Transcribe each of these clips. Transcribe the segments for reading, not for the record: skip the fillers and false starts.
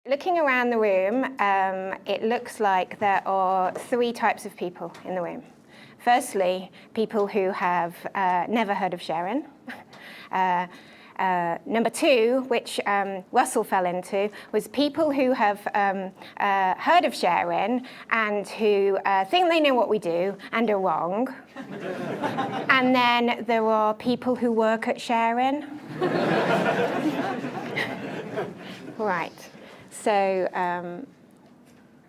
Looking around the room, it looks like there are three types of people in the room. Firstly, people who have never heard of ShareIn. Number two, which Russell fell into, was people who have heard of ShareIn and who think they know what we do and are wrong. And then there are people who work at ShareIn. Right. So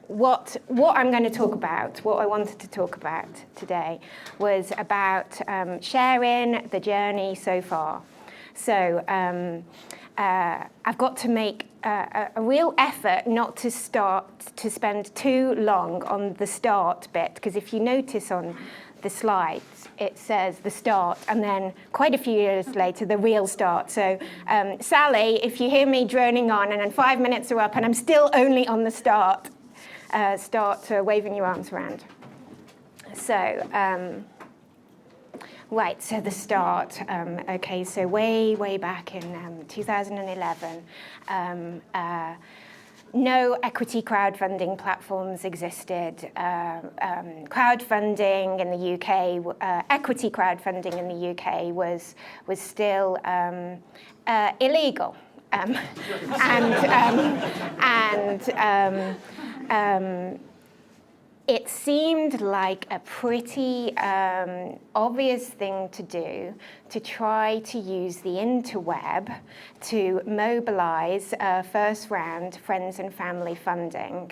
what I'm going to talk about, what I wanted to talk about today, was about ShareIn, the journey so far. So I've got to make a real effort not to spend too long on the start bit, because if you notice on the slides, it says the start, and then quite a few years later, the real start. So Sally, if you hear me droning on, and then 5 minutes are up, and I'm still only on the start, start waving your arms around. So, right, so the start. Okay, so way back in 2011, no equity crowdfunding platforms existed. Crowdfunding in the UK, equity crowdfunding in the UK was still illegal, it seemed like a pretty obvious thing to do to try to use the interweb to mobilize first round friends and family funding,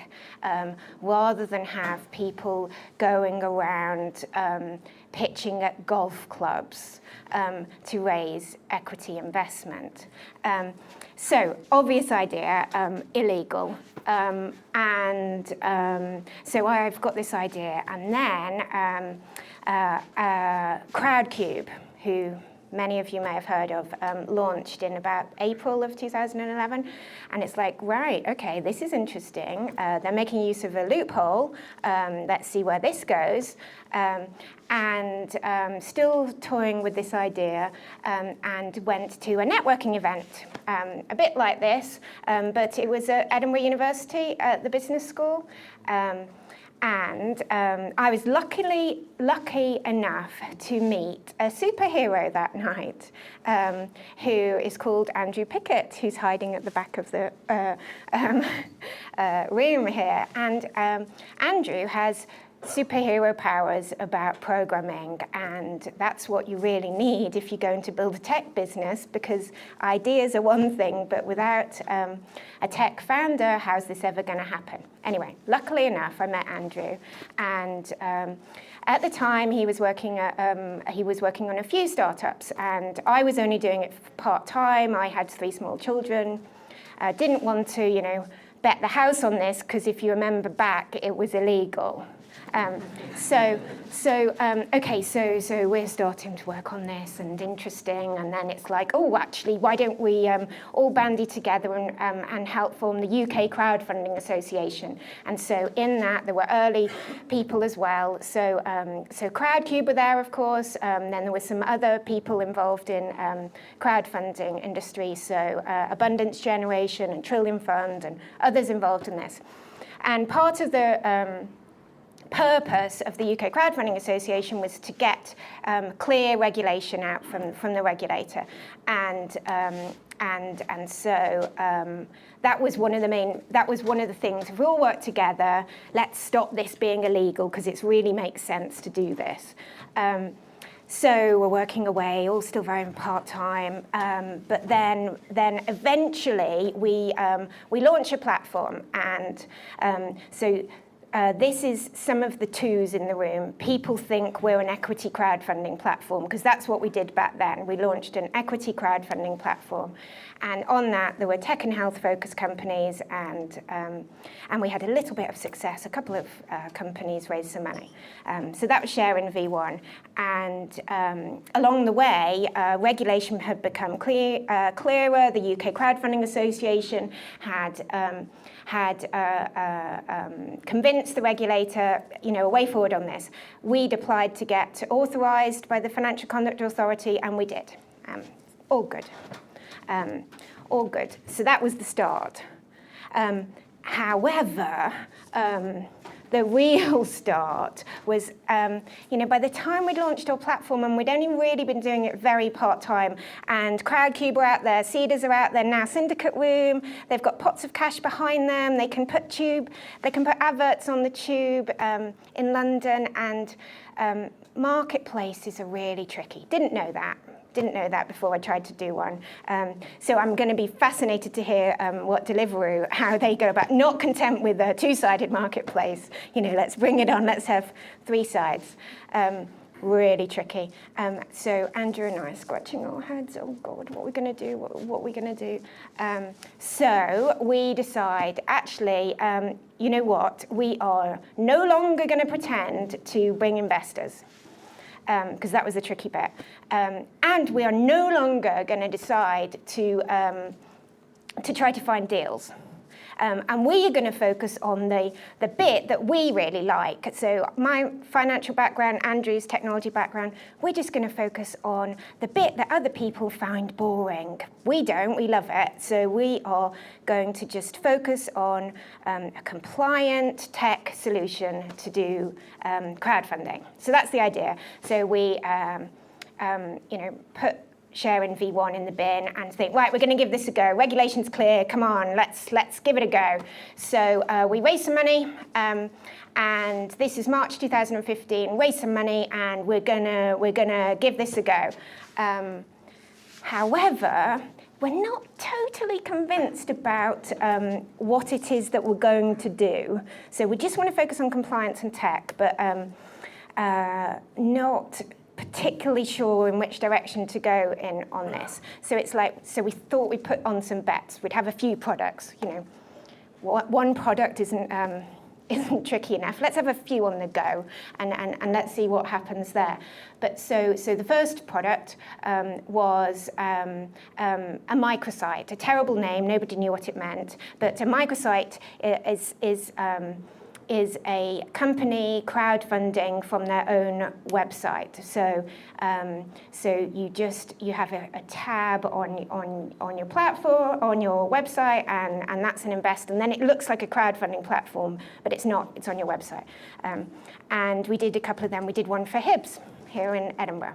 rather than have people going around pitching at golf clubs to raise equity investment. So, obvious idea, illegal. So I've got this idea, and then Crowdcube, who many of you may have heard of, launched in about April of 2011, and it's like, right, okay, this is interesting. They're making use of a loophole. Let's see where this goes. Still toying with this idea, and went to a networking event, a bit like this, but it was at Edinburgh University at the business school. I was lucky enough to meet a superhero that night, who is called Andrew Pickett, who's hiding at the back of the room here. And Andrew has superhero powers about programming, and that's what you really need if you're going to build a tech business, because ideas are one thing, but without a tech founder, how's this ever going to happen? Anyway, luckily enough, I met Andrew, and at the time he was working on a few startups, and I was only doing it part-time. I had 3 small children. Didn't want to, bet the house on this, because if you remember back, it was illegal. So we're starting to work on this, and interesting, and then it's like, oh, actually, why don't we all bandy together and help form the UK Crowdfunding Association? And so in that, there were early people as well. So Crowdcube were there, of course. Then there were some other people involved in crowdfunding industry, so Abundance Generation and Trillium Fund and others involved in this. And part of the purpose of the UK Crowdfunding Association was to get clear regulation out from the regulator, and so that was one of the things. If we all work together, let's stop this being illegal, because it really makes sense to do this. So we're working away, all still very part-time, but then eventually we launch a platform, and this is some of the twos in the room. People think we're an equity crowdfunding platform, because that's what we did back then. We launched an equity crowdfunding platform. And on that, there were tech and health focused companies, and we had a little bit of success. A couple of companies raised some money. So that was ShareIn V1. And along the way, regulation had become clearer. The UK Crowdfunding Association had convinced the regulator, a way forward on this. We'd applied to get authorised by the Financial Conduct Authority, and we did. All good. All good. So that was the start. However, the real start was, by the time we'd launched our platform, and we'd only really been doing it very part-time, and Crowdcube are out there, Seeders are out there now, Syndicate Room, they've got pots of cash behind them, they can put adverts on the Tube in London, and marketplaces are really tricky. Didn't know that before I tried to do one. So I'm going to be fascinated to hear what Deliveroo, how they go about, not content with a two-sided marketplace. Let's bring it on, let's have three sides. Really tricky. So Andrew and I are scratching our heads, oh God, what are we going to do, what are we going to do? So we decide, actually, you know what, we are no longer going to pretend to bring investors. Because that was the tricky bit. And we are no longer going to decide to try to find deals. And we are going to focus on the bit that we really like. So my financial background, Andrew's technology background, we're just going to focus on the bit that other people find boring. We don't, we love it. So we are going to just focus on a compliant tech solution to do crowdfunding. So that's the idea. So we put ShareIn V1 in the bin and think, right, we're going to give this a go. Regulation's clear. Come on, let's give it a go. So we raised some money, and this is March 2015. Raised some money, and we're gonna give this a go. However, we're not totally convinced about what it is that we're going to do. So we just want to focus on compliance and tech, but not particularly sure in which direction to go in on this. So so we thought we'd put on some bets. We'd have a few products. One product isn't tricky enough. Let's have a few on the go, and let's see what happens there. But so the first product was a microsite. A terrible name. Nobody knew what it meant. But a microsite is a company crowdfunding from their own website. So you have a tab on your platform, on your website, and that's an invest. And then it looks like a crowdfunding platform, but it's not. It's on your website. And we did a couple of them. We did one for Hibs here in Edinburgh.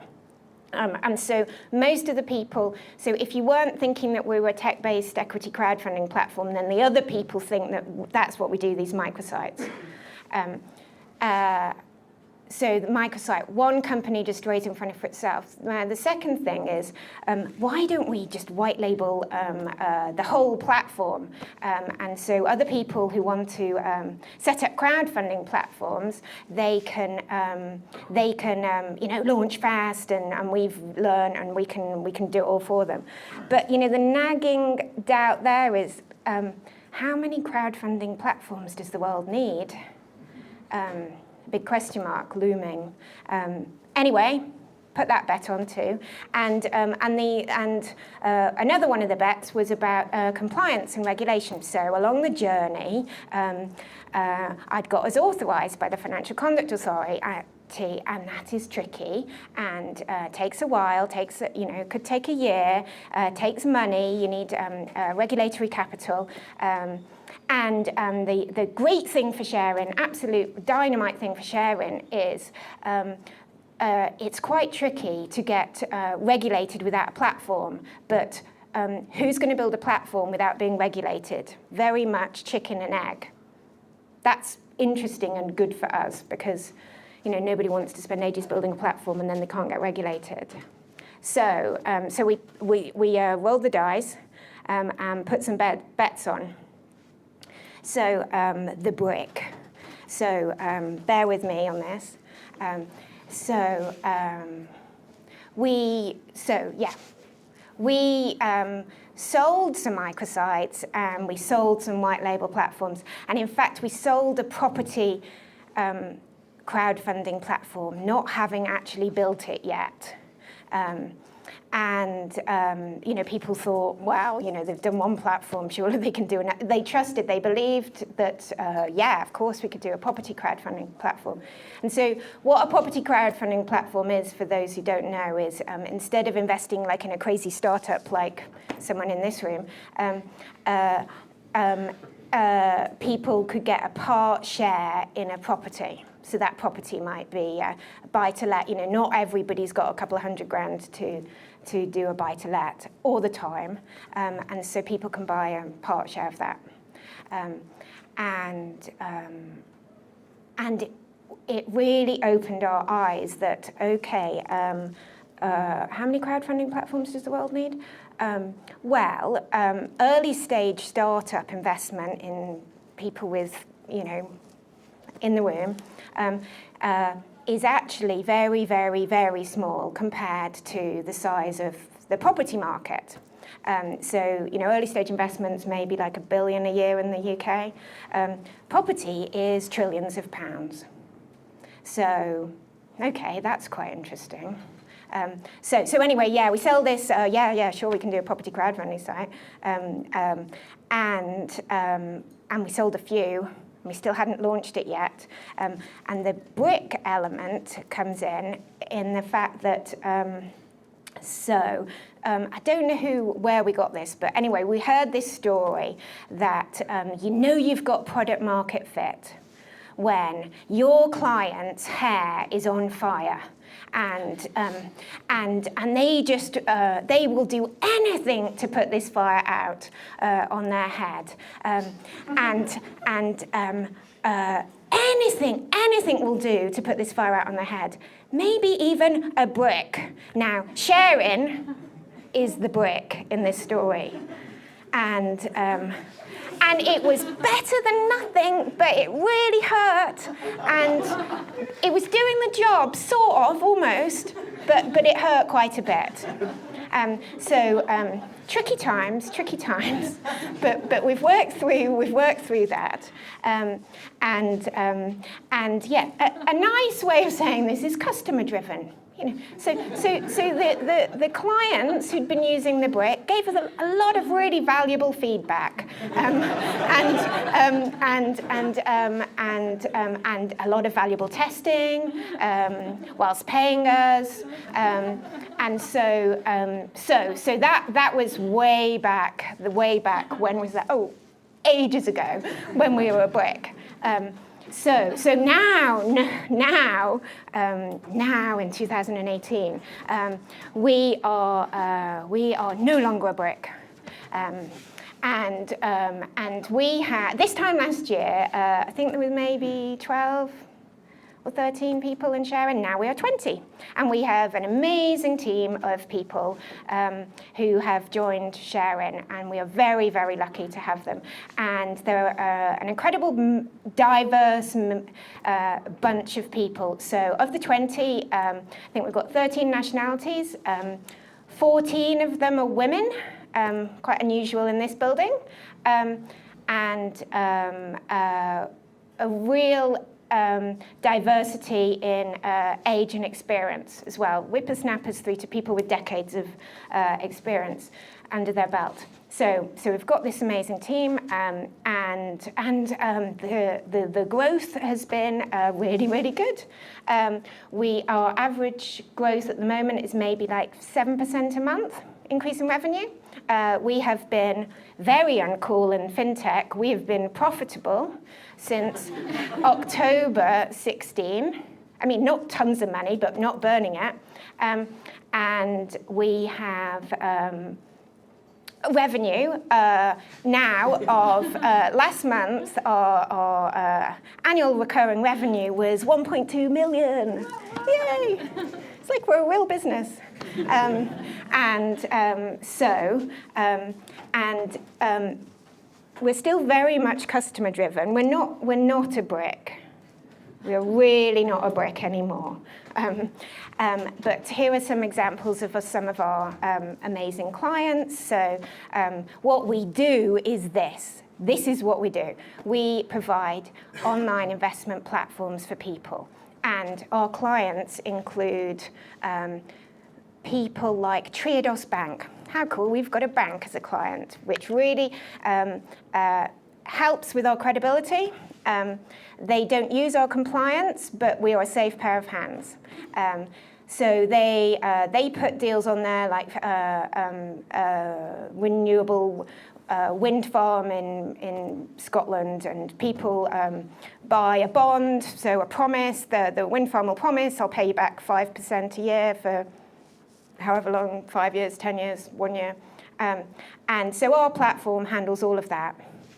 And so most of the people, so if you weren't thinking that we were a tech-based equity crowdfunding platform, then the other people think that that's what we do, these microsites. So the microsite, one company just raising money for itself. The second thing is, why don't we just white label the whole platform? And so other people who want to set up crowdfunding platforms, they can launch fast, and we've learned, and we can do it all for them. But the nagging doubt there is, how many crowdfunding platforms does the world need? Big question mark looming. Anyway, put that bet on too. And another one of the bets was about compliance and regulation. So along the journey, I'd got us authorised by the Financial Conduct Authority, and that is tricky and takes a while. Could take a year. Takes money. You need regulatory capital. And the great thing for ShareIn, absolute dynamite thing for ShareIn, is it's quite tricky to get regulated without a platform. But who's going to build a platform without being regulated? Very much chicken and egg. That's interesting and good for us because nobody wants to spend ages building a platform and then they can't get regulated. So we rolled the dice and put some bets on. So the brick. So bear with me on this. We sold some microsites and we sold some white label platforms. And in fact, we sold a property crowdfunding platform, not having actually built it yet. People thought, wow, they've done one platform, surely they can do another. They trusted, they believed that, of course we could do a property crowdfunding platform. And so what a property crowdfunding platform is, for those who don't know, is instead of investing like in a crazy startup like someone in this room, people could get a part share in a property. So that property might be a buy-to-let. You know, not everybody's got a couple of $100,000 to do a buy-to-let all the time, and so people can buy a part share of that. And it really opened our eyes that, okay, how many crowdfunding platforms does the world need? Early stage startup investment in people with, you know, in the room is actually very, very, very small compared to the size of the property market. So, you know, early stage investments may be like $1 billion a year in the UK. Property is trillions of pounds. So, okay, that's quite interesting. So anyway, yeah, we sell this, sure, we can do a property crowdfunding site. And we sold a few. We still hadn't launched it yet. And the brick element comes in the fact that, I don't know where we got this, but anyway, we heard this story that you know you've got product market fit when your client's hair is on fire. And they just they will do anything to put this fire out on their head, anything will do to put this fire out on their head. Maybe even a brick. Now, ShareIn is the brick in this story, and it was better than nothing, but it really hurt, and it was doing the job, sort of, almost, but it hurt quite a bit. Tricky times, but we've worked through that, a nice way of saying this is customer driven. You know, so the clients who'd been using the brick gave us a lot of really valuable feedback, and a lot of valuable testing, whilst paying us, so that was way back. When was that? Oh, ages ago, when we were a brick. So now in 2018, we are no longer a brick, and we had this time last year. I think there was maybe 12 or 13 people in ShareIn. Now we are 20, and we have an amazing team of people who have joined ShareIn, and we are very, very lucky to have them. And they're an incredible, diverse bunch of people. So of the 20, I think we've got 13 nationalities. 14 of them are women, quite unusual in this building, and a real diversity in age and experience as well. Whippersnappers through to people with decades of experience under their belt. So we've got this amazing team, and the growth has been really, really good. Our average growth at the moment is maybe like 7% a month increase in revenue. We have been very uncool in fintech. We have been profitable since October 16. I mean, not tons of money, but not burning it. And we have revenue now of last month. Our annual recurring revenue was 1.2 million. Yay! It's like we're a real business. We're still very much customer driven. We're not a brick. We're really not a brick anymore. But here are some examples of some of our amazing clients. So what we do is this. This is what we do. We provide online investment platforms for people. And our clients include people like Triodos Bank. How cool, we've got a bank as a client, which really helps with our credibility. They don't use our compliance, but we are a safe pair of hands. So they put deals on there like renewable wind farm in Scotland, and people buy a bond, so a promise, the wind farm will promise, I'll pay you back 5% a year for however long, 5 years, 10 years, 1 year. And so our platform handles all of that.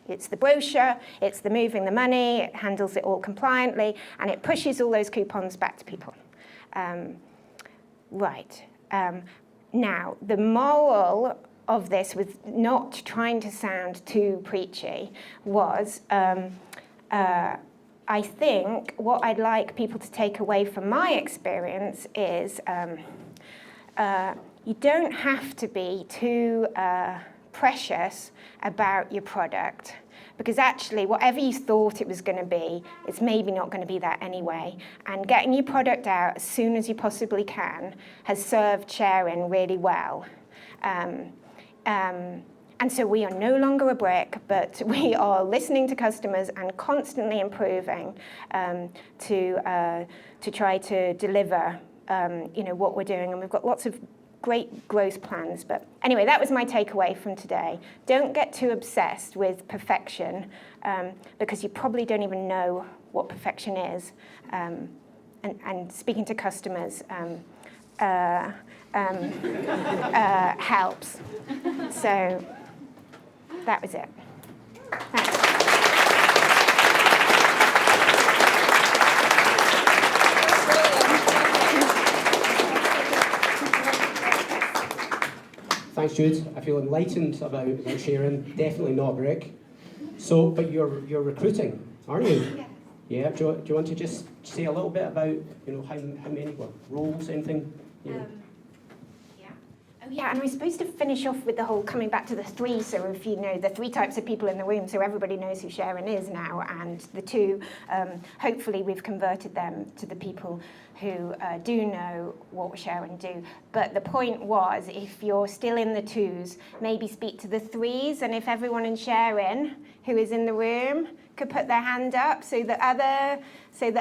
It's the brochure, it's the moving the money, it handles it all compliantly, and it pushes all those coupons back to people. Now, the moral of this, with not trying to sound too preachy, was I think what I'd like people to take away from my experience is you don't have to be too precious about your product, because actually whatever you thought it was going to be, it's maybe not going to be that anyway. And getting your product out as soon as you possibly can has served ShareIn really well. And so we are no longer a brick, but we are listening to customers and constantly improving to try to deliver what we're doing. And we've got lots of great growth plans. But anyway, that was my takeaway from today. Don't get too obsessed with perfection, because you probably don't even know what perfection is. And speaking to customers helps. So that was it. Thanks. Thanks, Jude. I feel enlightened about ShareIn. Definitely not a brick. So, but you're recruiting, aren't you? Yeah. Do you want to just say a little bit about how many roles, anything? Yeah, and I'm supposed to finish off with the whole coming back to the three, so if the three types of people in the room, so everybody knows who ShareIn is now, and the two, hopefully we've converted them to the people who do know what ShareIn do. But the point was, if you're still in the twos, maybe speak to the threes, and if everyone in ShareIn who is in the room could put their hand up so that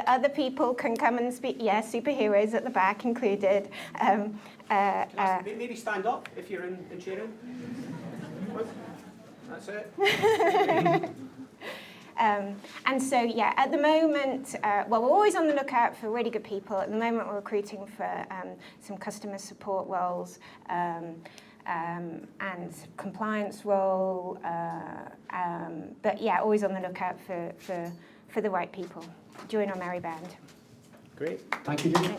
other people can come and speak. Yes, superheroes at the back included. Maybe stand up if you're in ShareIn. That's it. And so, yeah, at the moment, we're always on the lookout for really good people. At the moment, we're recruiting for some customer support roles and compliance role. But yeah, always on the lookout for the right people. Join our merry band. Great. Thank you, Jude.